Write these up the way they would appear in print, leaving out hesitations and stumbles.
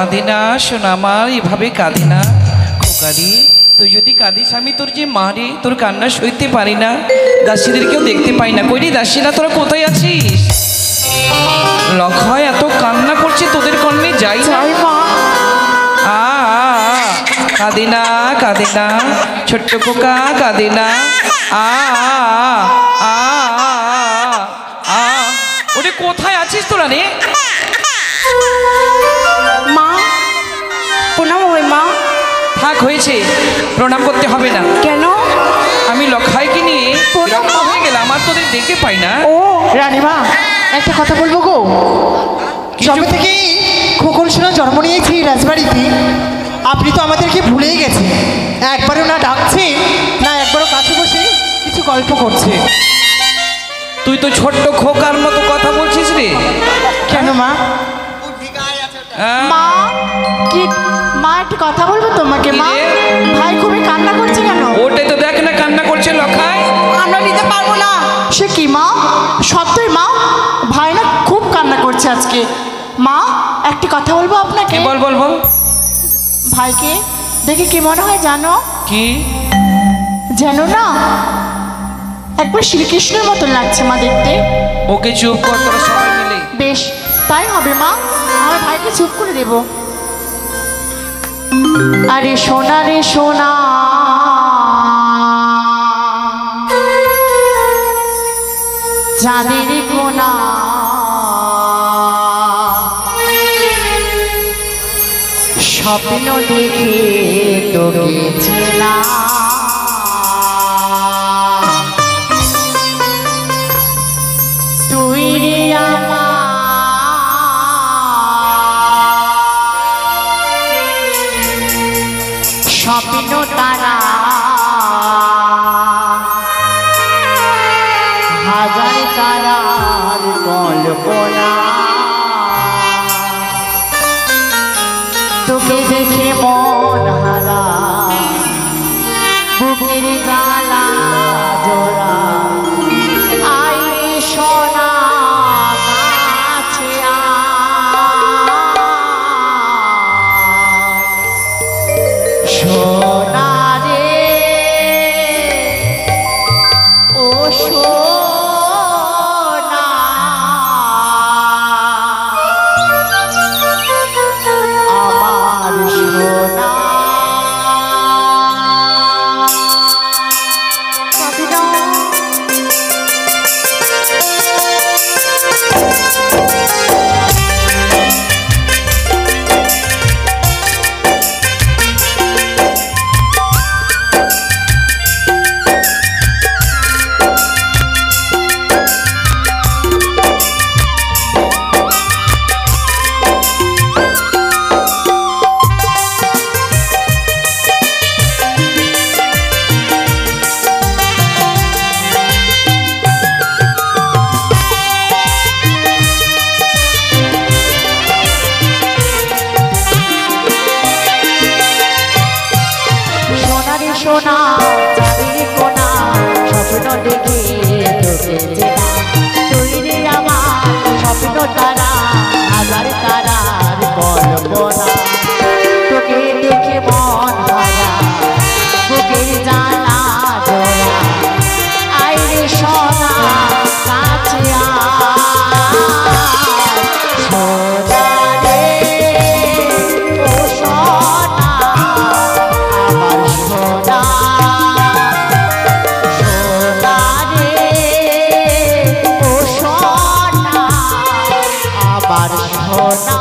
কাঁদে না শোনা আমার, এভাবে কাঁদে না খোকারি। তুই যদি কাঁদিস আমি তোর যে মা রে, তোর কান্না সইতে পারি না, দাসীদেরকেও দেখতে পাই না। কই রে দাসীরা, তোরা কোথায় আছিস? লক্ষয় এত কান্না করছে, তোদের কর্মে যাই মা। কাঁদে না কাঁদে না ছোট্ট খোকা, কাঁদে না। ওরে কোথায় আছিস তোরা রে? মা প্রণাম হয় মা। থাক, হয়েছে, প্রণাম করতে হবে না। কেন? আমি লক্ষাইকে নিয়ে বিরক্ত হয়ে গেলাম, আর তোদের দেখতে পাই না। ও রানীমা, একটা কথা বলবো গো। জন্ম থেকেই খোকন সোনা জন্ম নিয়েছি রাজবাড়িতে, আপনি তো আমাদেরকে ভুলেই গেছেন। একবারও না ডাকছে, না একবারও কাছে বসে কিছু গল্প করছে। তুই তো ছোট্ট খোকার মতো কথা বলছিস রে। কেন মা? মা কি মা, একটা কথা বলবো তোমাকে মা। ভাই খুবই কান্না করছে কেন? ওটাই তো দেখ না, কান্না করছে লক্ষাই। আমরা নিতে পারবো না। সে কি মা? সত্যই মা, ভাই না খুব কান্না করছে আজকে। মা একটি কথা বলবো আপনাকে। বল বল বল। ভাইকে দেখে কি মনে হয় জানো? কি? জানো না, একবার শ্রীকৃষ্ণের মতন লাগছে মা দেখতে। ওকে চুপ কর, তোরা সবাই মিলে। বেশ, তাই হবে মা, আমার ভাইকে চুপ করে দেব। আরে সোনা রে সোনা, চাঁদের কোনা, স্বপ্ন দেখে তোকেছিলাম, তুই রে আমার স্বপ্ন তারা, হাজার তারার কল্পনা, তোকে দেখে মন হারা, বুকের জ্বালা জোড়া, আইরে সোনা কাছে সোনা রে, ও সোনা, আমার সোনা। সোনা চাঁদের কোনা, স্বপ্ন দেখে তোকে চেনা, তুই রে আমার স্বপ্ন তারা, হাজার তারার কল্পনা, তোকে দেখে মন হারা, বুকের জ্বালা জোড়া, আইরে সোনা কাছে সোনা রে, ও সোনা, আমার সোনা, সোনা রে, ও সোনা, আমার সোনা।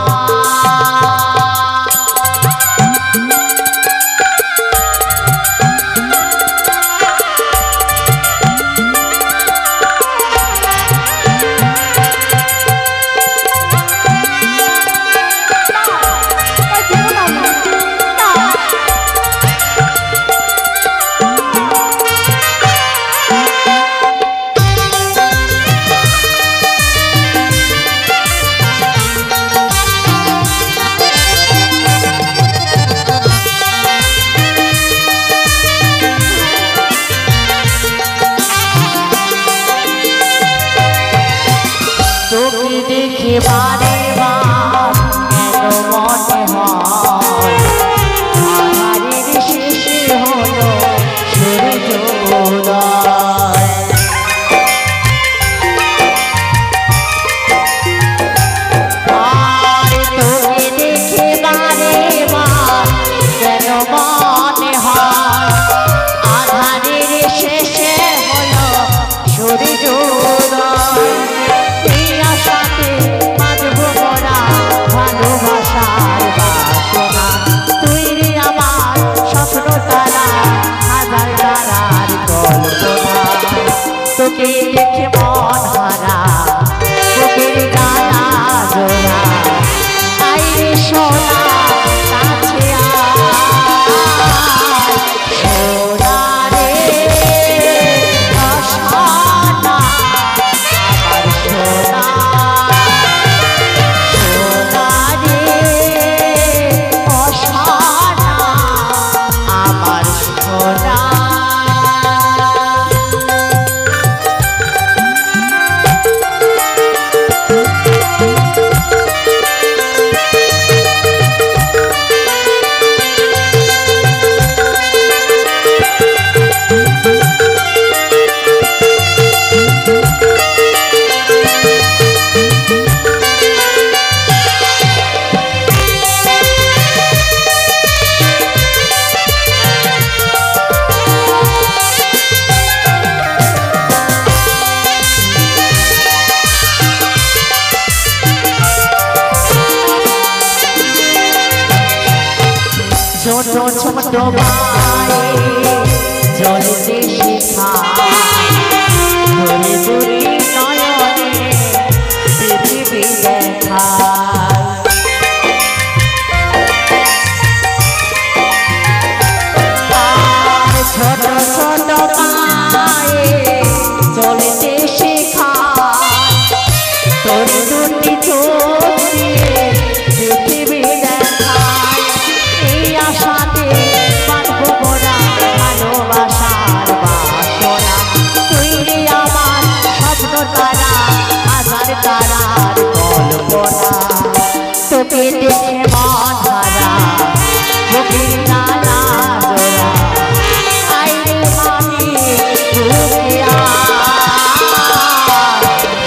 ছোট ভাই জলতে শিখায় ধরে ধরে নয়নে পৃথিবী দেখায় আর ছোট ছোট পায়ে চলতে শেখায় তোর দুটি চোখ দিয়ে পৃথিবী দেখায় এই আশাতে বাঁধবো মোরা ভালোবাসার বাসনা তুই আমার স্বপ্ন তারা হাজার তারার কল্পনা তোকে দেখে মন হারা বুকের নালা জোড়া আইরে মাটি ডুবিয়া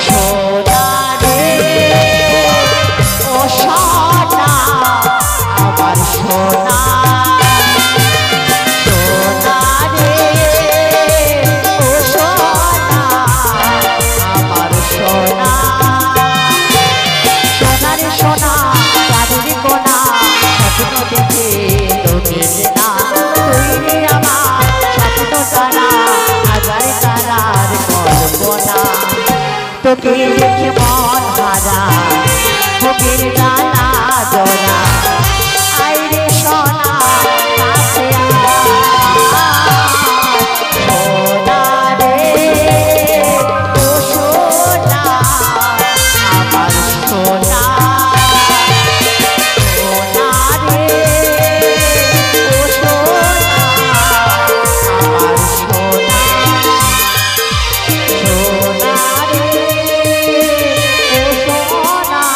সোনা রে ও সোনা আমার সোনা সোনা রে ও সোনা আমার সোনা সোনার সোনা চাঁদের কোনা স্বপ্ন দেখে তোকে না তুই আমার স্বপ্ন তারা হাজার তারার কল্পনা তোকে দেখে মন হারা বুকের ডানা জোড়া আইরে সোনা কাছে সোনা রে ও সোনা আমার সোনা সোনা রে ও সোনা আমার সোনা সোনা রে ও সোনা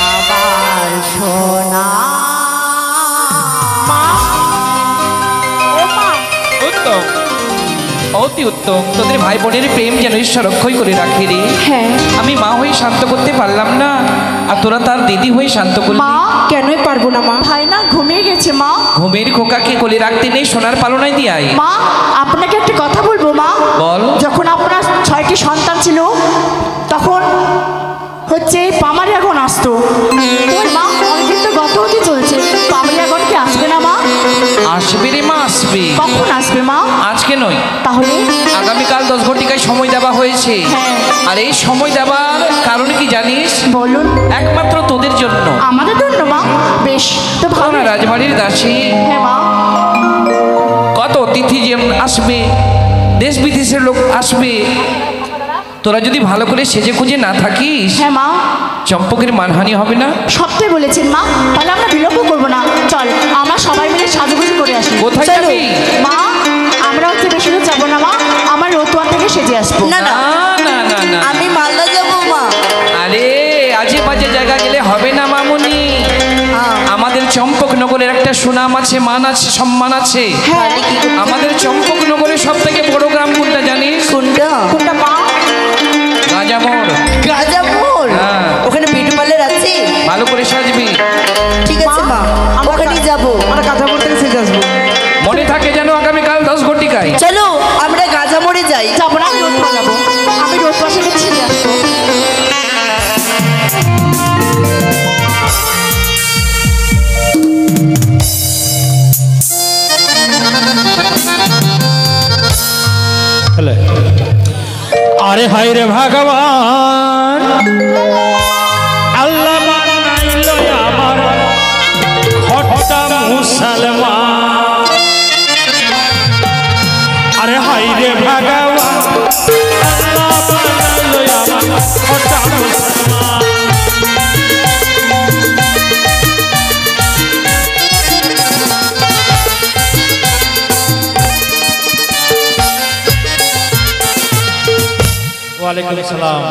আমার সোনা উত্তম, অতি উত্তম। তোদের ভাই বোনের প্রেম যেন ঈশ্বর রক্ষই করে রাখে রে। হ্যাঁ আমি মা হয়ে শান্ত করতে পারলাম না, আর তোরা তার দিদি হয়ে শান্ত করলি। মা কেনই পারবো না মা, ভাই না ঘুমিয়ে গেছে মা। ঘুমের খোকাকে কোলে রাখতে নেই, সোনার পালনায় দিয়ে আয়। মা আপনাকে একটা কথা বলবো মা। বল। যখন আপনার 6টি সন্তান ছিল তখন হচ্ছে পামারিয়া গণ আসতো। ওই মা অনেকদিন তো গত হতে চলছে, পামারিয়া গণ কি আসবে না মা? আসবে রে মা, আসবে। কখন আসবে মা? আজকে নয়, তাহলে আগামীকাল 10 ঘটিকায় সময় দেওয়া হয়েছে। হ্যাঁ। আর এই সময় দেওয়ার কারণ কি জানিস? বলুন। একমাত্র তোদের জন্য। আমাদের জন্য মা? বেশ তো ভালো। তোরা রাজবাড়ির দাসী, হ্যাঁ মা। কত অতিথি যে আসবে, দেশ বিদেশের লোক আসবে। তোরা যদি ভালো করে সেজে খুঁজে না থাকিস, হ্যাঁ মা। চম্পকের মানহানি হবে না? সত্যি বলেছেন মা, তাহলে আমরা বিলম্ব করবো না, চল আমরা সবাই মিলে সাজুগুজু করে আসি। কোথায় চলো। যাবি? মা আমরা হচ্ছে বেশি দূর যাবো না মা, আমার রতুয়া থেকে সেজে আসবো। না না না না না, আমি মালদা যাবো মা। আরে আজে বাজে জায়গা গেলে হবে না মামুনি। আমাদের চম্পকনগরের একটা সুনাম আছে, মান আছে, সম্মান আছে। হ্যাঁ। আমাদের চম্পকনগরের সব থেকে বড় গ্রাম কোনটা জানিস? কোনটা? কোনটা মা? রাজামোড়। গাজাপুর? হ্যাঁ। ওখানে বিউটি পার্লার আছে? ভালো করে সাজবি। ঠিক আছে মা, আমরা ওখানেই যাবো। আমরা গাজাপুর থেকে সেজে আসবো। মনে থাকে যেন আগামীকাল 10 ঘটিকায়। চলো আমরা গাজামোড়ে যাই। যাবো না, আমি রতুয়া যাবো, আমি রতুয়া সেজে সেজে আসবো। আরে হায় রে ভগবান, আল্লাহ বানাইল আমার খটটা মুসলমান। আরে হায় রে ভগবান, আল্লাহ বানাইল আমার খটটা মুসলমান। वालेकुम सलाम।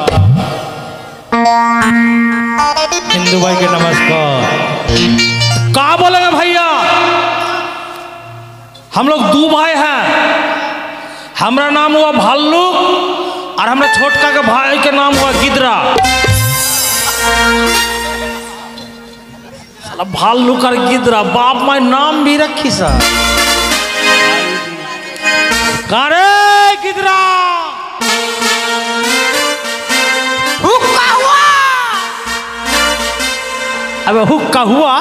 हिंदू भाई के नमस्कार। कहा बोलेंगे भैया, हम लोग 2 भाई हैं। हमारा नाम हुआ भाल्लू और हमारे छोटका के भाई के नाम हुआ गिदरा। साला भाल्लू कर गिदरा, बाप माय नाम भी रखी सा। कहा रे गिदरा, अबे हुक्का हुआ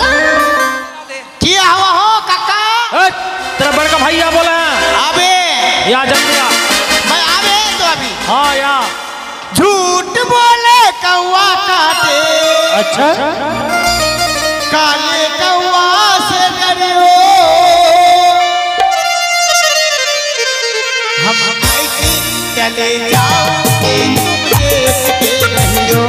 भैया बोले हैं। अबे या जल्दी आ। मैं अबे तो अभी हाँ या। झूठ बोले कौवा काटे, अच्छा काले कौवा से डरियो। हम ऐसी चले जाओगे तुम देखते रहियो,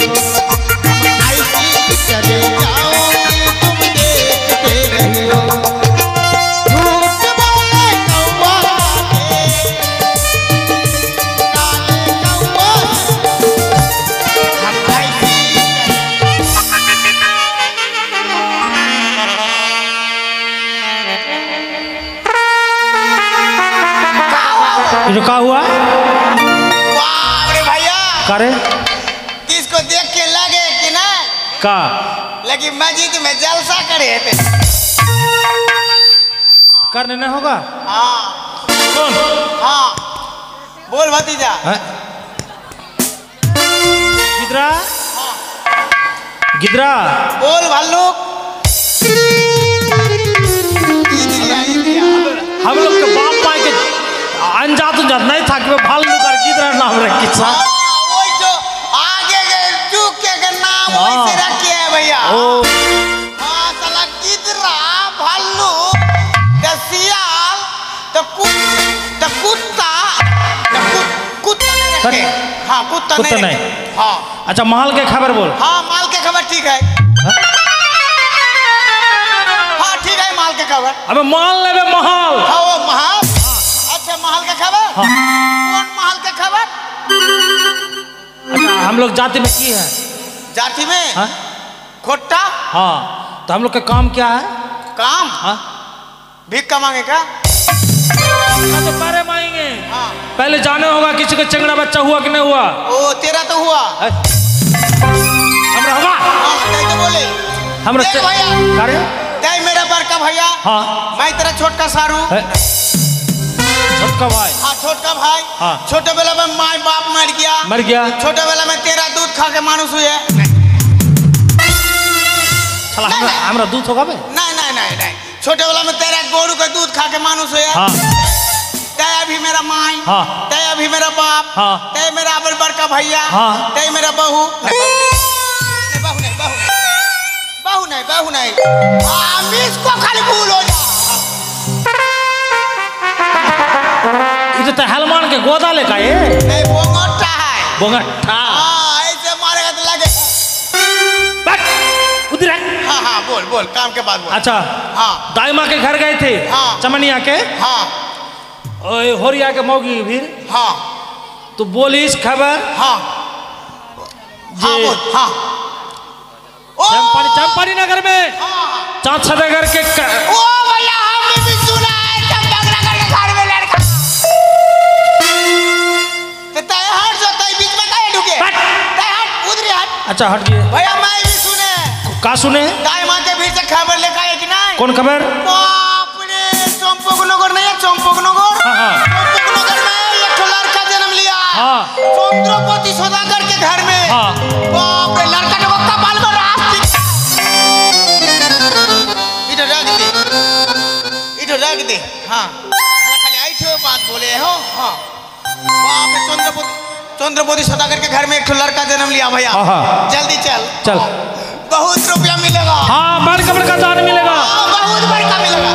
हम ऐसी चले जाओगे तुम देखते रहियो। झूठ बोले कौवा काटे, काले कौवा हम ऐसी रुका हुआ वाह रे भैया, करे किसको देख के लगे कि ना का लगी मस्जिद में जलसा करे थे। करने नहीं होगा। हाँ कौन हाँ बोल भतीजा। है? गिदरा गिदरा बोल भालूक। हम लोग के बाप माई के अनजात उनजात नहीं था कि वो भालू कर गिदरा नाम रखी सा। वही जो आगे के चूक के नाम वही से रखे है भैया। ओ हाँ साला गिदरा भालू तो सियाल तो कुत्ता कुत्ता नहीं रखे। हाँ कुत्ता कुत्ता नहीं नहीं। रखे। हाँ अच्छा महल के खबर बोल। हाँ माल के खबर ठीक है। हाँ ठीक है माल के खबर। अबे महल लेबे महल। हाँ वो महल। अच्छा महल के खबर। हाँ। कौन महल के खबर? अच्छा हम लोग जाति में की है। जाति में हाँ खोटा हाँ तो हम लोग का काम क्या है। काम हाँ भीख कमांगे का? तो बारे मांगेंगे। हाँ पहले जाने होगा किसी का चंगड़ा बच्चा हुआ कि नहीं हुआ। ओ तेरा तो हुआ। है? हमरा हुआ। हाँ तय तो बोले। हमरा देख भैया करे तय मेरा बड़का भैया। हाँ मैं तेरा छोटका सारू। है? छोटका भाई हाँ छोटका भाई। हाँ। छोटे बेला में माँ बाप मर गया। मर गया। छोटे बेला में तेरा दूध खा के मानुस हुए। साला हमरा दूध होगा बे। नहीं नहीं नहीं नहीं छोटे वाला में तेरा गोरू का दूध खा के मानुस हुआ। हाँ तय अभी मेरा माई। हाँ। तय अभी मेरा बाप। हाँ। तय मेरा बड़का भैया। हाँ। तय मेरा बहू। नहीं बहू नहीं बहू नहीं बहू नहीं बहू नहीं। हम इसको खाली भूल हो जा। इधर तो हलमान के गोदा लेका ये नहीं बोंगटा है। बोंगट्ठा। हाँ ऐसे मारेगा तो लगे। बैठ उधर है। हाँ हाँ बोल बोल काम के बाद बोल। अच्छा हाँ दाइमा के घर गए थे। हाँ। चमनिया के हाँ ओए होरिया के मौगी भी हाँ तो बोलिस खबर हाँ हाँ जे बोल हाँ। ओ चंपानी नगर में हाँ। चाँद सदागर के ओ भैया हमने भी सुना है चंपानगर के घर में लड़का। तो तय हट जो तय बीच में काहे ढुके? हट। तय हट उधर हट। अच्छा हट गए। भैया मैं भी सुने। का सुने दाई माँ के भीड़ से खबर लेकर आए कि नहीं? कौन खबर। बाप रे चंपकनगर नहीं है चंपकनगर। हाँ, हाँ। चंपकनगर में एक ठो लड़का जन्म लिया। हाँ। चंद्रपति सौदागर के घर में। हाँ। बाप रे लड़का तो कपाल में रास्ते। इधर रख दे। हाँ खाली आई ठो बात बोले हो। हाँ बाप रे चंद्रपति सौदागर के घर में एक ठो लड़का जन्म लिया भैया। हाँ, हाँ। जल्दी चल। चल बहुत रुपया मिलेगा। हाँ बड़का दान मिलेगा। हाँ, बहुत बड़का मिलेगा।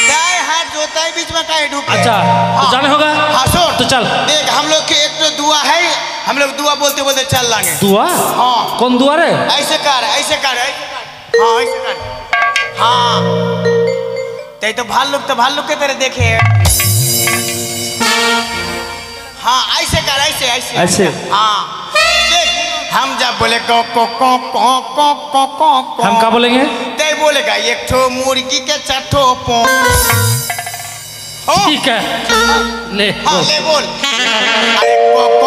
तय हाथ जोता है बीच में काहे ढूंढ। अच्छा तो जाने होगा। हाँ सुन तो चल देख हम लोग के एक तो दुआ है। हम लोग दुआ बोलते बोलते चल लांगे। दुआ। हाँ कौन दुआ रे। ऐसे कर ऐसे कर ऐसे कर। हाँ ऐसे कर। हाँ ते तो भालू के तरह देखे है। हाँ ऐसे कर ऐसे ऐसे ऐसे। हाँ देख हम जब बोले को हम क्या बोलेंगे। ते बोलेगा एक ठो मुर्गी के चट्ठो पो। ठीक है ले हाँ बोल। ले बोल। अरे को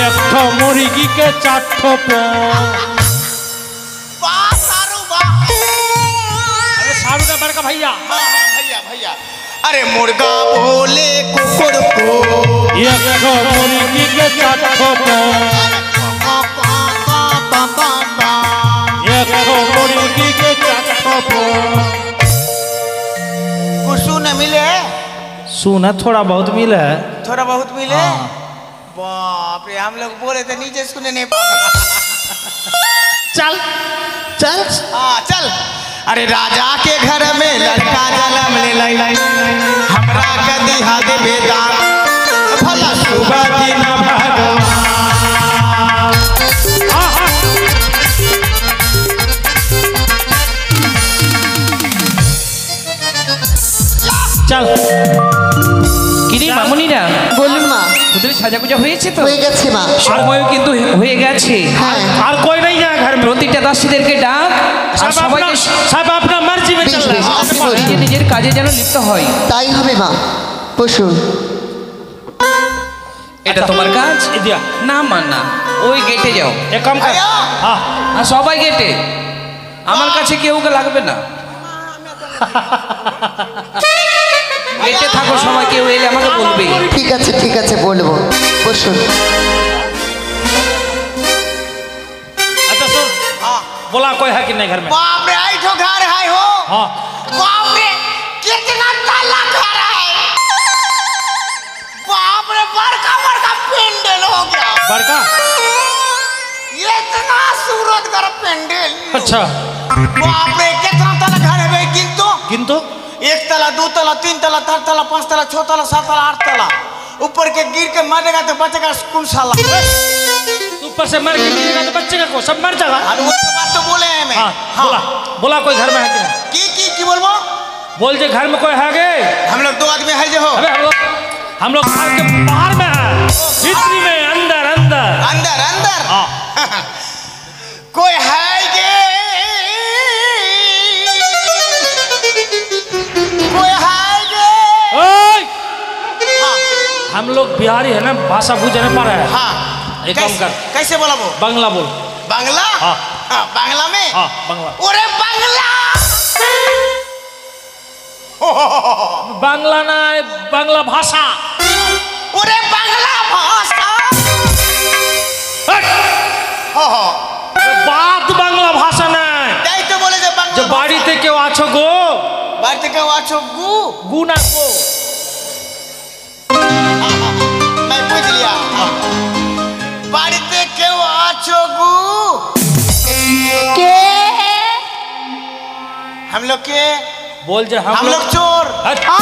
एक ठो मुर्गी के चाठो पे। वाह सारू वाह। अरे सारू का बड़का भैया। हाँ हाँ भैया भैया। अरे मुर्गा बोले कुकुर को। एक ठो मुर्गी के चाठो पे। एक ठो मुर्गी के चाठो कुछ सुने मिले? सुना थोड़ा बहुत मिला है। थोड़ा बहुत मिले? हाँ। बाप रे, हम लोग बोले थे नीचे सुने नहीं पाए। चल चल हाँ चल। अरे राजा के घर में लड़का जन्म ले लाई, हमरा के दिहा दे बेदान, भला सुबह दिन भगवान। चल কিরে মামুনিরা, বলুন মা। তোদের সাজা পূজা হয়েছে তো? হয়ে গেছে মা। সময়ও কিন্তু হয়ে গেছে। হ্যাঁ और कोई नहीं है घर में। প্রতিটা দাসীদেরকে ডাক আর सब अपना সবাইকে सब अपना मर्जी में चल रहा है। আপনি বলুন। নিজের নিজের কাজে যেন লিপ্ত হয়। তাই হবে মা। বসুন। এটা তোমার কাজ? ये दिया না মা না, ওই গেটে যাও। एक काम कर। आया। हाँ আর সবাই গেটে, আমার কাছে কেউ লাগবে না। গেটে থাকো সবাই, কেউ এলে আমাকে বলবে। ঠিক আছে বলবো। বসুন। अच्छा सुन, हाँ। बोला कोई है कि नहीं घर में? बाप रे, आई ठो घर है हो। हाँ बाप रे, कितना ताला घर है। बाप रे, बड़का बड़का पेंडल हो गया। बड़का। ये इतना सूरत का पेंडल। अच्छा बाप रे, कितना ताला घर है भाई, गिन तो। एक तला, दो तला, तीन तला, चार तला, पाँच तला, छह तला, सात तला, आठ तला। ऊपर के गिर के मरेगा तो बचेगा कौन साला? ऊपर से मर के गिरेगा तो बच्चे को सब मर जाएगा। अरे वो तो बात तो बोले हैं मैं। हाँ बोला बोला कोई घर में है कि नहीं? की बोलबो? बोल जे घर में कोई है गे? हम लोग दो आदमी है जो हो। अबे हम लोग घर के बाहर में है, भीतरी में, अंदर अंदर। अंदर अंदर। हाँ कोई है के? कोई है के? ओए! हाँ हम लोग बिहारी है ना, भाषा बुझ नहीं पा रहा है। हाँ। एक काम कर, कैसे बोला वो? बांग्ला बोल। बांग्ला? हाँ। हाँ, बांग्ला में? हाँ बांग्ला। ओरे बांग्ला! बांग्ला ना, बांग्ला भाषा। ओरे बांग्ला भाषा! हट! हो हो। बात बांग्ला भाषा नहीं। তাই তো বলে যে বাংলা जो বাড়িতে কেউ আছো গো, বাড়িতে কেউ আছো গু? গু না গো। मैं पूछ लिया। বাড়িতে কেউ আছো গু? কে? हम लोग के? बोल जे हम लोग चोर। हट! আ,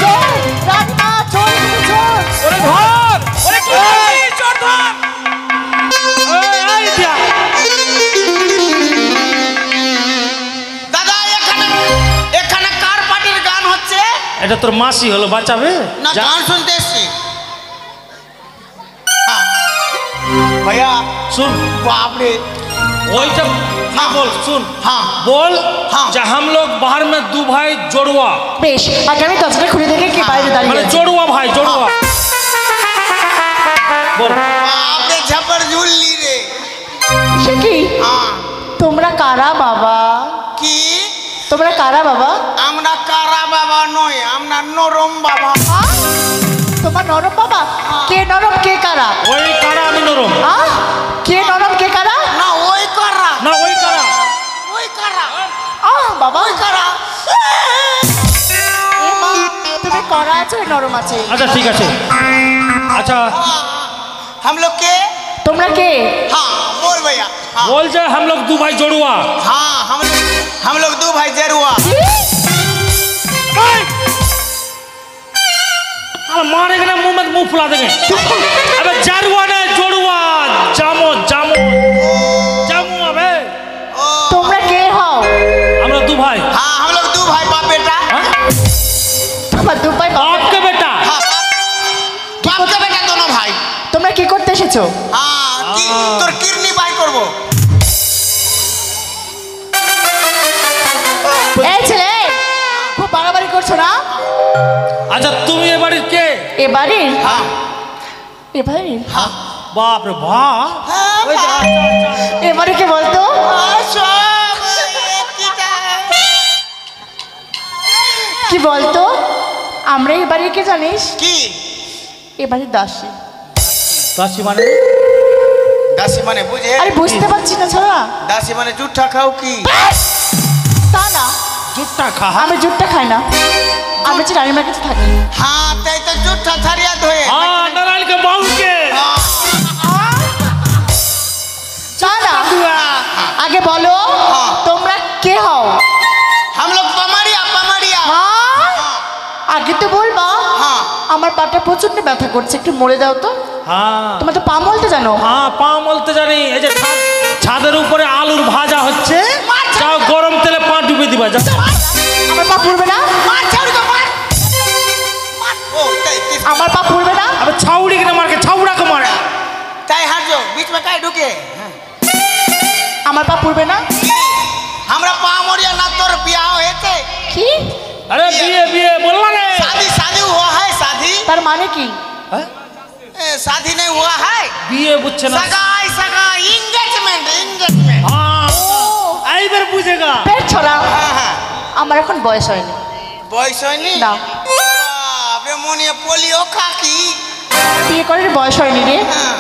চোর! রানীমা, চোর, চোর! ওরে ধর! ওরে কি করছিস? চোর ধর! ওই আই দিয়া। দাদা এখানে এখানে কার পার্টির গান হচ্ছে? এটা তোর মাসি হলো, বাঁচাবে? না যা। গান শুনতে এসছি। हाँ। भैया सुन, बाप रे। वही जब हाँ बोल सुन। हाँ। बोल हाँ। যে हम लोग बाहर में दो भाई जोड़वा, বেশ, আগে আমি দরজাটা খুলে দেখে কে বাইরে দাঁড়িয়ে মানে আছে। जोड़वा भाई जोड़वा। बोल बाप रे, झपर झुल्ली रे। সে কি? हाँ। তোমরা কারা বাবা? কি? তোমরা কারা বাবা? আমরা কারা বাবা নয়, আমরা নরম বাবা। আ? তোমার নরম বাবা? কে নরম কে কারা? ওই কারা আমি নরম আ? কে নরম কে কারা? না ওই কারা, না ওই কারা। ওই কারা, আ বাবা, ওই কারা। এ মা, তুমি করা আছে নরম আছে। अच्छा ठीक है। अच्छा हम लोग के? তোমরা কে? हाँ बोल भैया। हाँ बोल जे हम लोग दो भाई जोड़वा। हाँ हम लोग दो भाई जरुआ। अरे मारेंगे ना, मुंह में मुंह फुला देंगे। अबे जरुआ ना, जोड़वा। जामो जामो जामो। अबे তোমরা কে হও? हम लोग दो भाई। हाँ हम लोग दो भाई बाप बेटा। हाँ? তোমার দুপাই বাবা। आपके बेटा। हाँ बाप के बेटा दोनों भाई। তোমরা কি করতে এসেছো? हाँ তোর কিডনি বাই করবো। এই ছেলে, খুব বাড়াবাড়ি করছো না? अच्छा तुम ये बाड़ी के? এ বাড়ির? हाँ এ বাড়ির? बाप रे बाप। ওই যে, এ বাড়ি কে বলতো? কি বলতো? আমরা এ বাড়ি কে জানিস? কি? এ বাড়ির দাসী। दासी माने? দাসী মানে বুঝে? আরে বুঝতে পারছি না ছোড়া। দাসী মানে জুঠা খাও কি? তা না, জুটটা খা আমি জুটটা খাই না, আমি হচ্ছে রানীমার কাছে থাকি। हाँ ते तो जूठा थरिया धोए हाँ नारायण के बहू के না না, আগে বলো তোমরা কে হও? हम लोग पमड़िया पमड़िया হ্যাঁ, আগে তো বলবা। हाँ আমার পাটা প্রচন্ড ব্যথা করছে, একটু মরে দাও তো। हाँ তোমার তো পা মলতে জানো। हाँ পা মলতে জানি। এই যে ছাদের উপরে আলুর ভাজা হচ্ছে, যাও গরম তেলে পা ডুবে দিবা যাও। আমার পা পুড়বে না, मार छाउड़ी को मार मार ओ ते আমার পা পুড়বে না। अबे छाउड़ी के मार के छाउड़ा को मारे। ताई हट जो बीच में काहे ढुके আমার পা পুড়বে না। हमरा पामड़िया ना तोर ब्याह हेते কি? अरे बिये बिये बोलना रे। शादी शादी हुआ है शादी তার মানে কি? शादी नहीं हुआ है बिये बुझছে না। सगाई सगाई एंगेजमेंट एंगेजमेंट हाँ आई बार बुझेगा। পেট ছড়া। हाँ हाँ আমার এখন বয়স হয়নি। বয়স হয়নি না। বাপরে মনিয়া পোলিও খাকি বিয়ে করার বয়স হয়নি রে। हाँ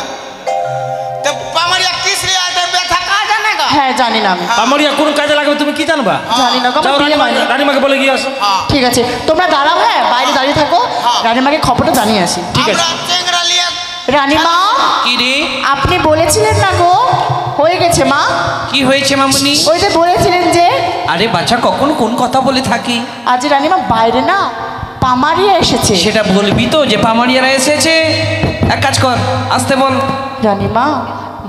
तो पामड़िया किस रे आते व्यथा कहाँ जाने का হ্যাঁ জানি না আমি, আমারিয়া কোন কাজে লাগবে তুমি কি জানবা? জানি না গো, যাও আমার বিয়ে হয়নি। রানীমাকে বলে গিয়ে আসো। हाँ ঠিক আছে তোমরা দাঁড়াও, হ্যাঁ বাইরে দাঁড়িয়ে থাকো, রানীমাকে খবরটা জানিয়ে আসি। ঠিক আছে। আমরা চেংরা লিয়া রানীমা কি রে, আপনি বলেছিলেন না গো, হয়ে গেছে মা। কি হয়েছে মামুনি? ওই যে বলেছিলেন যে আরে বাচ্চা কখন কোন কথা বলে থাকি, আজ রানীমা বাইরে না পামারিয়া এসেছে। সেটা বলবি তো যে পামারিয়ারা এসেছে। এক কাজ কর, আসতে বল। রানীমা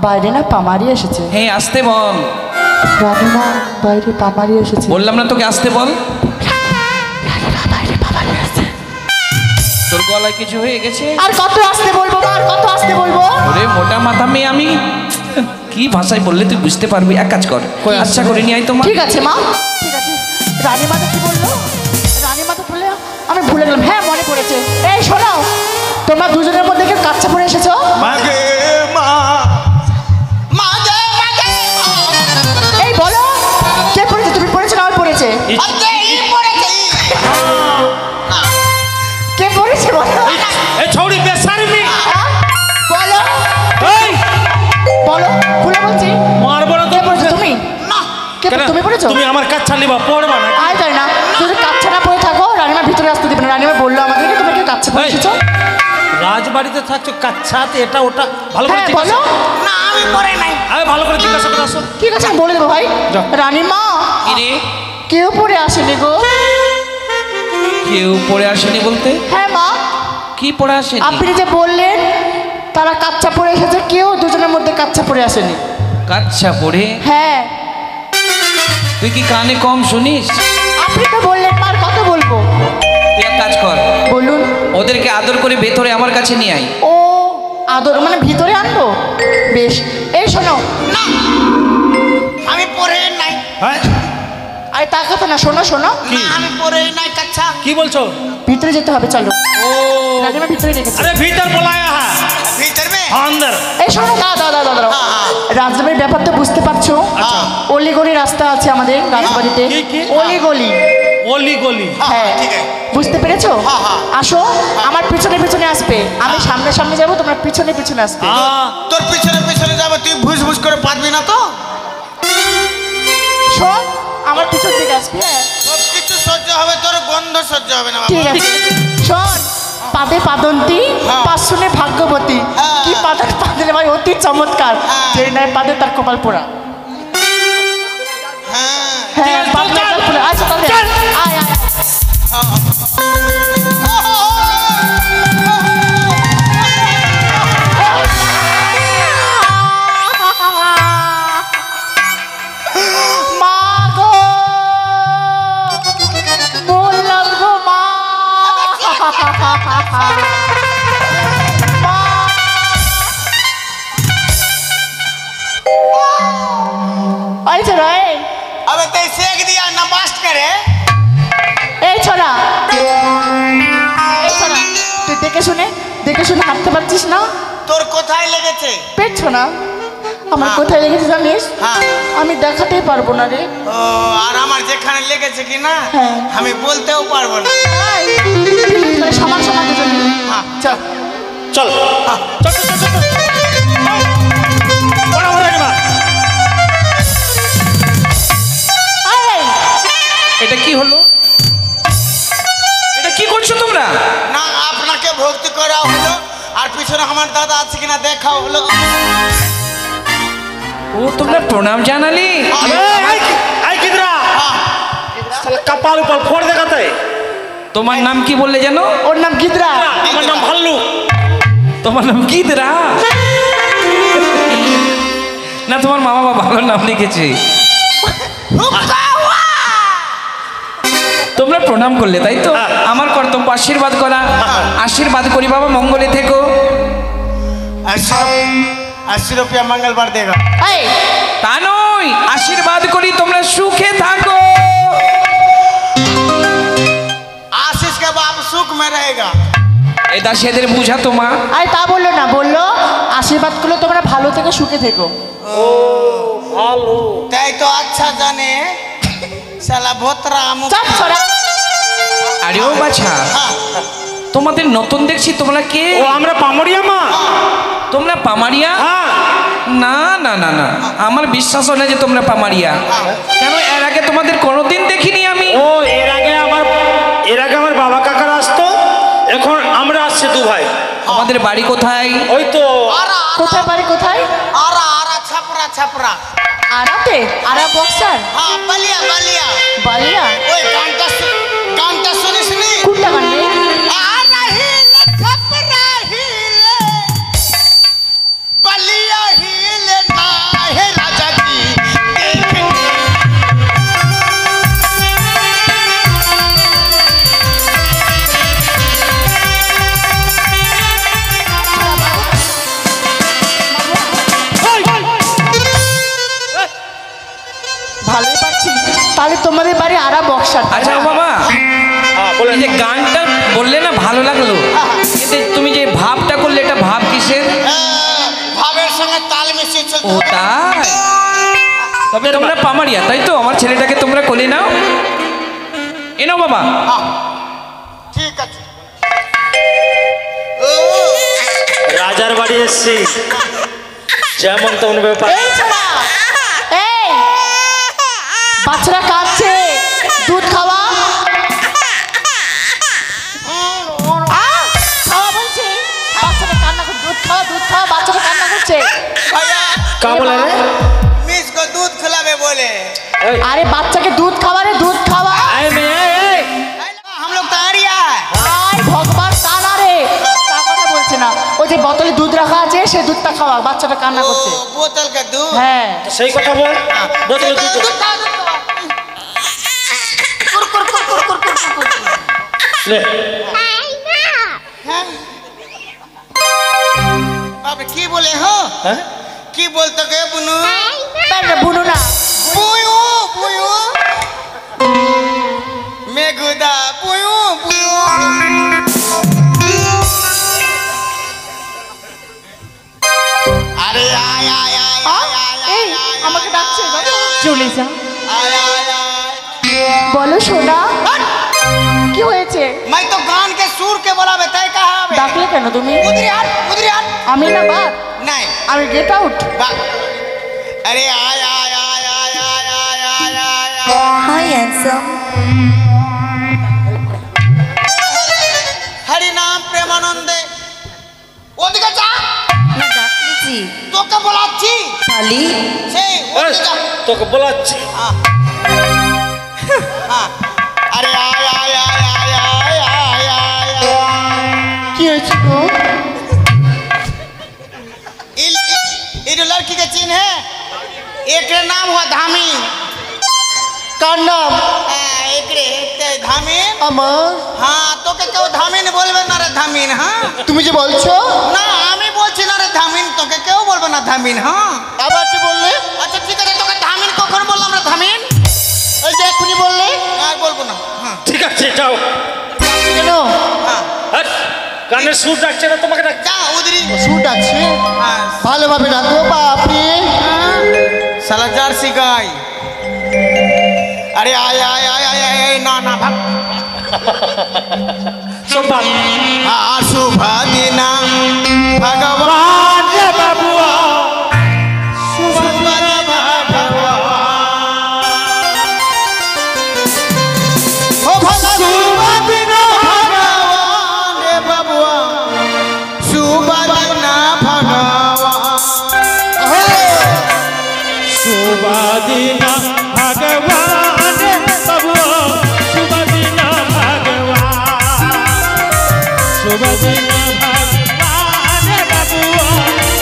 বাইরে না পামারিয়া এসেছে। হ্যাঁ আসতে বল, রানীমা বাইরে পামারিয়া এসেছে। বললাম না তোকে আসতে বল। রানীমা বাইরে পামারিয়া এসেছে। তোর গলায় কিছু হয়ে গেছে? আর কত আসতে বলবো মা, আর কত আসতে বলবো? ওরে মোটা মাথা মেয়ে, আমি কি ভাষায় বললে তুই বুঝতে পারবি। এক কাজ কর, আচ্ছা করে নিয়ে আয় তোমার। ঠিক আছে মা, ঠিক আছে। রানীমা তো কি বললো? রানীমা তো বললে আমি ভুলে গেলাম। হ্যাঁ মনে পড়েছে। এই শোনো, তোমরা দুজনের মধ্যে কেউ কাচ্চা পরে এসেছো? মাগে মা মাগে মাগে এই বলো কে পড়েছে? তুমি পড়েছো না আমি পড়েছে? আজকে ই পড়েছে কে পড়েছে বলো? এই ছৌড়ি বেশারমি। হ্যাঁ? বলো এই বলো, ভুলে বলছি। মারবো না কে তো। পড়েছো? তুমি না কে? কেন? তুমি পড়েছো? তুমি আমার কাজ চালিবা পড়বা না। আয় তাই না, যদি কাচ্চা না পরে থাকো রানীমা ভিতরে আসতে দিবে না। রানীমা বললো আমাদেরকে তুমি কেউ কাচ্চা পরে এই, এসেছো। রাজবাড়িতে থাকছো কাচ্ছাতে এটা ওটা ভালো করে হ্যাঁ জিজ্ঞাসা। বলো। না আমি পড়ে নাই আরে ভালো করে জিজ্ঞাসা করে আসো। ঠিক আছে আমি বলে দেবো ভাই। যাও। রানীমা কি রে, কেউ পরে আসেনি গো। কেউ পড়ে আসেনি বলতে? হ্যাঁ মা, কি পড়ে আসেনি? আপনি যে বললেন তারা কাচ্চা পরে এসেছে, কেউ দুজনের মধ্যে কাচ্চা পরে আসেনি। কাচ্চা পড়ে? হ্যাঁ তুই কি কানে কম শুনিস? আপনি তো বললেন মা, আর কত বলবো? তুই এক কাজ কর, বলুন। ওদেরকে আদর করে ভেতরে আমার কাছে নিয়ে আয়। ও আদর মানে ভিতরে আনবো? বেশ। এই শোনো, না আমি পড়ে নাই হ্যাঁ আরে তা কথা না, শোনো শোনো, না আমি পড়ে নাই কাচ্চা কি বলছো? ভিতরে যেতে হবে, চলো। ও রানীমা ভিতরে রেখেছে। अरे भीतर बुलाया है। ভিতর মে हाँ अंदर। এই শোনো, দাঁড়াও। হ্যাঁ, হ্যাঁ। রাজবাড়ির ব্যাপার তো বুঝতে পারছো। আচ্ছা। অলিগলি রাস্তা আছে আমাদের রাজবাড়িতে। কি? অলিগলি। ओली गोली। হ্যাঁ ঠিক আছে বুঝতে পেরেছো? হ্যাঁ, হ্যাঁ। আসো, আমার পিছনে পিছনে আসবে, আমি সামনে সামনে যাবো, তোমরা পিছনে পিছনে আসবে। हाँ তোর পিছনে পিছনে যাবে তুই ভুস ভুস করে পারবি না তো শোন, আমার পিছন দিকে আসবে। হ্যাঁ সব কিছু সহ্য হবে তোর গন্ধ সহ্য হবে না বাবা ঠিক আছে। শোন, পাদে পাদন্তি হ্যাঁ। পাশুনে ভাগ্যবতী। হ্যাঁ। কি পাদে পাদে ভাই, অতি চমৎকার। হ্যাঁ। যে নাই পাদে তার কপাল পোড়া। হ্যাঁ হ্যাঁ চল, পাদে চল, কপাল পোড়া। আচ্ছা তাহলে চল। আয় আয়। মা গো, বললাম গো মা। মা। এই ছোড়া, अबे ते सेक दिया ना बास्ट करे এই ছোড়া, তুই দেখে শুনে হাঁটতে পারছিস না? তোর কোথায় লেগেছে পেট ছোনা আমার কোথায় লেগেছে জানিস? হ্যাঁ আমি দেখাতেই পারবো না রে। ও আর আমার যেখানে লেগেছে কি না হ্যাঁ। আমি বলতেও পারবো না এই, তাহলে সমান সমান দুজনে। হ্যাঁ। চল। चल चल चल चल बड़ा हो रहा है এটা কি এটা কি করছো তোমরা? না আপনাকে ভক্তি করা হলো আর পিছনে আমার দাদা আছে কিনা দেখা হলো। ও তোমরা প্রণাম জানালি? এই কিদরা শালা কপাল উপর ফোড় দেখাতে। তোমার নাম কি বললে জানো? ওর নাম গিদ্রা। আমার নাম ভাল্লুক। তোমার নাম গিদরা? না তোমার মা বাবা ভালো নাম লিখেছে। তোমরা প্রণাম করলে তাই তো? আমার কর্তব্য আশীর্বাদ করা। আশীর্বাদ করি বাবা, মঙ্গলে থেকো। 80 रुपया मंगलवार देगा। এই তা নয়, আশীর্বাদ করি তোমরা সুখে থাকো। आशीष के बाप सुख में रहेगा। এই দাসীদের বুঝা তোমা। আরে তা বললো না, বললো আশীর্বাদ করলে তোমরা ভালো থেকে সুখে থেকো। ভালো। তাই তো अच्छा जाने साला भोतरा मुख। চাপ ছড়া। আরে ও বাছা, তোমাদের নতুন দেখছি, তোমরা কে? ও আমরা পামড়িয়া মা। তোমরা পামারিয়া? হ্যাঁ। না না না না, আমার বিশ্বাস হয় না যে তোমরা পামারিয়া। কেন এর আগে তোমাদের কোনোদিন দেখিনি আমি। ও এর আগে আমার বাবা কাকারা আসতো, এখন আমরা আসছে দু ভাই। আমাদের বাড়ি কোথায়? ওই তো কোথায় বাড়ি কোথায়? आरा छपरा छपरा। আরাতে? আরা বক্সার? हाँ बलिया बलिया। বালিয়া? ओए गांटा सुनी सुनी। কোনটা গানে? आरा हिले छपरा हिले बलिया हिले ना है राजा की देखने। ভালোই পাচ্ছি। তাহলে তোমাদের বাড়ি আরা বক্সার। আচ্ছা ও বাবা, এই যে গানটা বললে না ভালো লাগলো, এতে তুমি যে ভাবটা করলে এটা ভাব কিসের? ভাবের সঙ্গে তাল মিশিয়ে চলতে ও হবে। তাই? তবে তোমরা পামারিয়া তাই তো? আমার ছেলেটাকে তোমরা কোলে নাও। এনো বাবা। हाँ, ঠিক আছে। ও রাজার বাড়ি এসছি, যেমন তেমন ব্যাপার। এই ছোড়া, এই বাচ্চারা কাঁদছে, দুধ খাওয়া। খাওয়া বলছে, বাচ্চাটা কান্না করছে, দুধ খাওয়া দুধ খাওয়া, বাচ্চাটা কান্না করছে। भैया কা বলে রে? मिस को दूध खिलावे बोले। আরে বাচ্চাকে দুধ খাওয়া রে, দুধ খাওয়া। এই মেয়ে, এই। हम लोग तैयारिया है। আয় ভগবান, তা না রে, তা কথা বলছে না। ওই যে বোতলে দুধ রাখা আছে, সেই দুধটা খাওয়া, বাচ্চাটা কান্না করছে। ओ, बोतल का दूध। হ্যাঁ সেই কথা বল। বোতলে দুধ। दूध खाओ, दूध खाओ। कुर कुर कुर कुर कुर कुर कुर कुर। লে। अबे की बोले हो? হ্যাঁ? की बोलते गए बुनू? তাই না, বুনো না। बुयू बुयू। मेघुदा बुयू बुयू। अरे आय आय आय এই আমাকে ডাকছে, চলে যা। आय आय आय। বলো সোনা, কি হয়েছে? मैं तो गान के सुर के बोला तय कहा बे? ডাকলে কেন তুমি? उधरी हट उधरी हट। আমি না বাদ, नहीं আমি গেট আউট। बा- अरे आय आय आय आय आय आय आय आय आय। Hi, handsome. हरि नाम प्रेमानंदे। ওদিকে যা। না ডাকতেছি তোকে বলাচ্ছি। খালি সেই ওদিকে যা। তোকে বলাচ্ছি। हाँ। हाँ। अरे आय आय आय आय आय आय आय आय। কি হয়েছে গো? ये जो लड़की का चिन्ह है, एक रे नाम हुआ धामीन। কার নাম? एक रे ते धामीन। আমার। हाँ तो के केउ धामीन बोलबे ना रे धामीन। हाँ তুমি যে বলছো, না আমি বলছি না রে ধামিন, তোকে কেউ বলবে না ধামিন। হ্যাঁ আবার যে বললে, আচ্ছা ঠিক আছে, তোকে ধামিন কখন বললাম রে ধামিন? এই যে এক্ষুনি বললে। আর বলবো না। হ্যাঁ ঠিক আছে যাও। কেন? হ্যাঁ হ্যাট, গানের সুর ডাকছে না তোমাকে ডাক। যা উদরি। শুট আছে, হ্যাঁ ভালোভাবে রাখো। বাপরে, साला জার্সি গাই। अरे आय आय आय आय आय ना ना भाग। সব বাদ। शुभ दिन भगवान বাবুয়া। शुभ दिन भगवान। हो दिन भगवान बबुआ शुभ दिन भगवान शुभ दिन भगवान बबुआ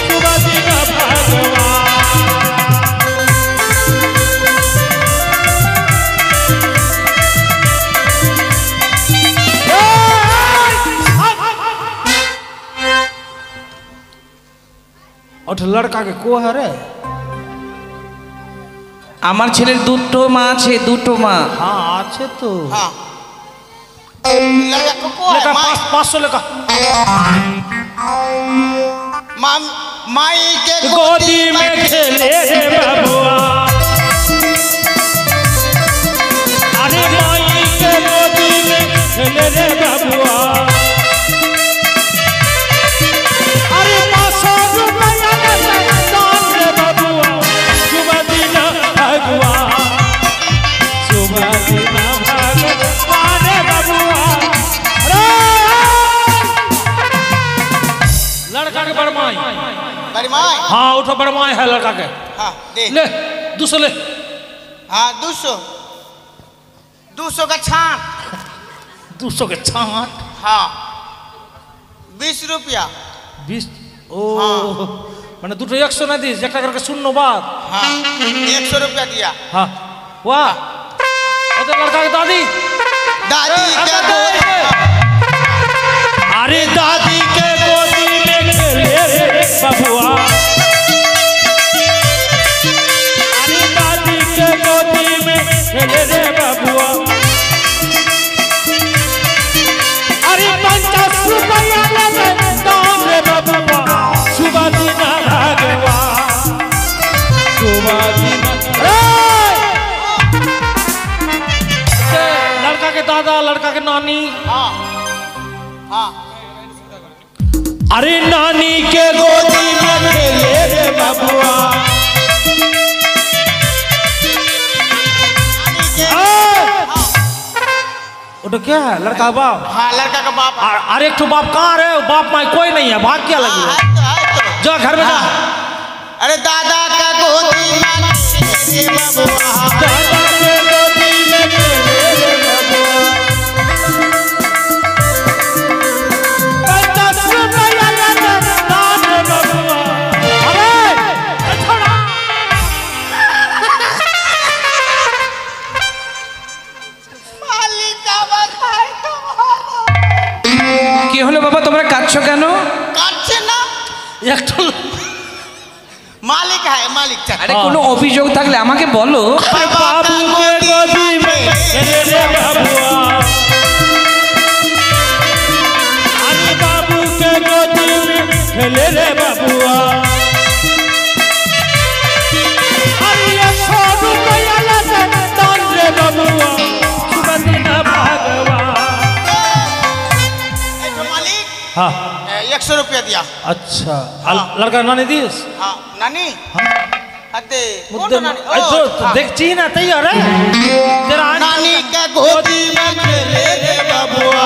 शुभ दिन भगवान लड़का के को है रे আমার ছেলের দুটো মা আছে, দুটো মা। हाँ अच्छे तो हाँ लड़का को है लेका माई 500 लेका माई के गोदी में खेले रे बबुआ अरे माई के गोदी में खेले रे बबुआ अरे 500 रुपया दान रे बबुआ शुभ दिन भगवान शुभ दिन भगवान रे बबुआ अरे लड़का के बड़माई बड़ी माई हाँ उठो बड़माई है लड़का के हाँ दे ले 200 ले हाँ 200 का छाट 200 के छाट हाँ 20 रुपया 20 ओ मैंने दुटो 100 ना दी जेटा करके सुननो बात हाँ 100 रुपया दिया हाँ वाह ओते लड़का के दादी दादी के गोद अरे दादी के गोदी में खेले रे बबुआ अरे दादी के गोदी में खेले रे बबुआ अरे 50 रुपया ले दान रे बबुआ शुभ दिन भगवान शुभ दिन लड़का के दादा लड़का के नानी हाँ हाँ अरे नानी के गोदी में खेले रे बबुआ तो क्या है लड़का का बाप हाँ लड़का का बाप अरे एक तो बाप कहाँ रहे बाप माई कोई नहीं है भाग क्या लगी है तो जा घर में जा अरे दादा का गोदी में खेले बबुआ दादा के गोदी में खेले रे बबुआ 50 रुपया ले दान रे बबुआ अरे छोड़ा मालिका बधाई तो কি হলো বাবা, তোমরা কাঁদছো কেন? काटছে ना একটু मालिक है मालिक चाचा আরে কোনো অভিযোগ থাকলে আমাকে বলো। बाबू के गोदी में खेले रे बबुआ अरे बाबू के गोदी में खेले रे बबुआ अरे 100 रुपया ले दान रे बबुआ शुभ दिन भगवान मालिक हाँ 100 रुपया दिया अच्छा लड़का नानी दिस हाँ नानी अते मुद्दे कौन नानी देख चीना तैयार है तेरा नानी का गोदी में खेले रे बबुआ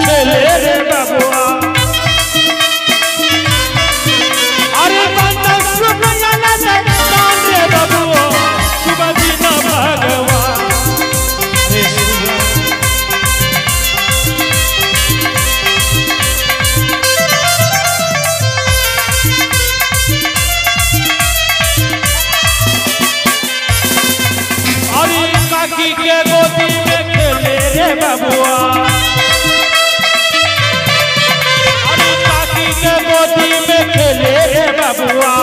खेले रे बबुआ अरे 50 रुपया ले दान रे बबुआ शुभ दिन भगवान अरे अरे काकी के गोदी में खेले रे बबुआ अरे काकी के गोदी में खेले रे बबुआ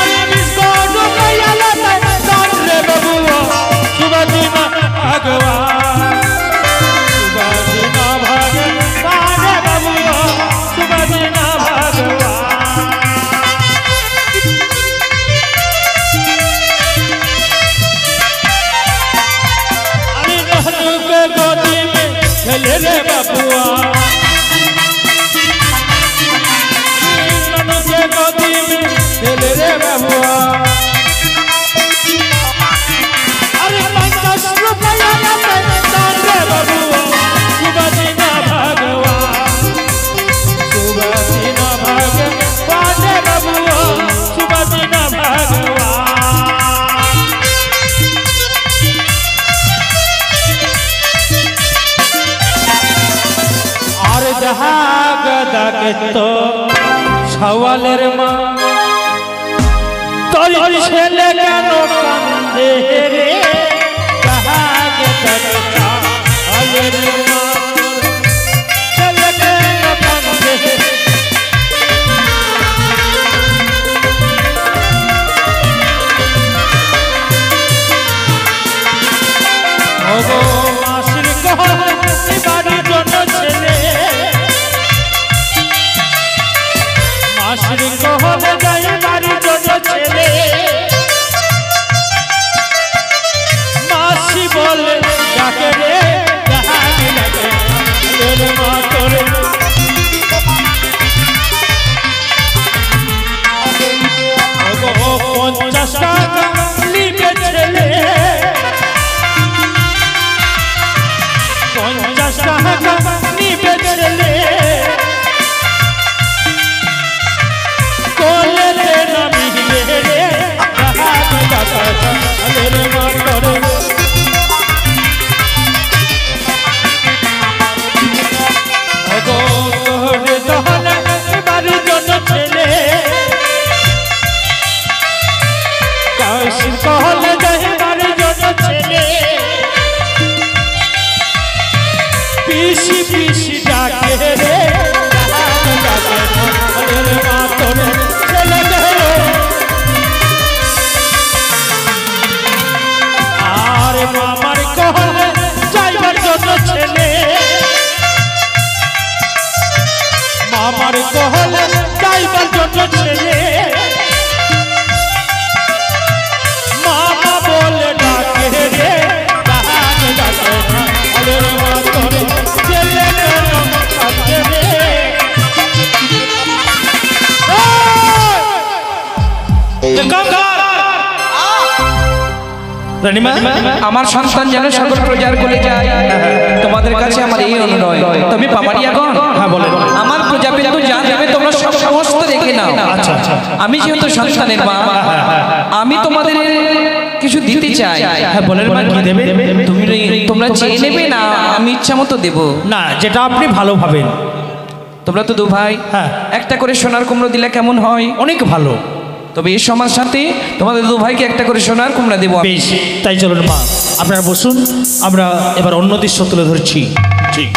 अरे 20 रुपया ले दान रे बबुआ शुभ दिन भगवान शुभ दिन भगवान रे बबुआ शुभ दिन भगवान अरे रहनु के गोदी में खेले रे बबुआ रहनु के गोदी में खेले रे बबुआ अरे 50 रुपया ले दान रे बबुआ शुभ दिन भगवान সোহাগ ডাকে তো সওয়ালের মা তোর ছেলে কেন কান্দে রে সোহাগ ডাকে সওয়ালের মা ছেলে কেন কান্দে ওগো মাসির কহলে বাড়ির জন্য ছেলে মাসির কহলে যাই বাড়ির জন্য ছেলে মাসি বলে ডাকে রে ডাকে ডাকে তোর মা তোরে ওগো 50 টাকা নিবে ছেলে 50 টাকা নিবে ছেলে কোলে নামিয়ে রে ডাকে ডাকে তোর মা তোরে ওগো তোরে দহলে বাড়ির জন্য ছেলে কাশির কহলে যাই বাড়ির জন্য ছেলে পিসি পিসি ডাকে রে ডাকে ডাকে তোর মা তোরে ছেলে রে আর মামার কহলে যাইবার জন্য ছেলে মামার কহলে যাইবার জন্য ছেলে মামা বলে ডাকে রে ডাকে ডাকে তোর মা তোরে ছেলে কেন কাঁদে রে রানীমা আমার সন্তান যেন সকল প্রজার কোলে যায় তোমাদের কাছে আমার এই অনুরোধ। তবে পামারিয়াগণ, হ্যাঁ বলেন। আমার প্রজাবিন্দু যা দেবে তোমরা সব সমস্ত রেখে নাও। আচ্ছা আচ্ছা আমি যেহেতু সন্তানের মা, আমি তোমাদের কিছু দিতে চাই। হ্যাঁ বলেন মা, কি দেবে? তোমরা চেয়ে নেবে না আমি ইচ্ছা মতো দেবো? না, যেটা আপনি ভালো ভাবেন। তোমরা তো দু ভাই, হ্যাঁ। একটা করে সোনার কুমড়ো দিলে কেমন হয়? অনেক ভালো। তবে এই সমাজ সাথে তোমাদের দু ভাইকে একটা করে সোনার কুমড়া দেবো। বেশ, তাই চলুন মা, আপনারা বসুন, আমরা এবার অন্য দৃশ্য তুলে ধরছি। ঠিক।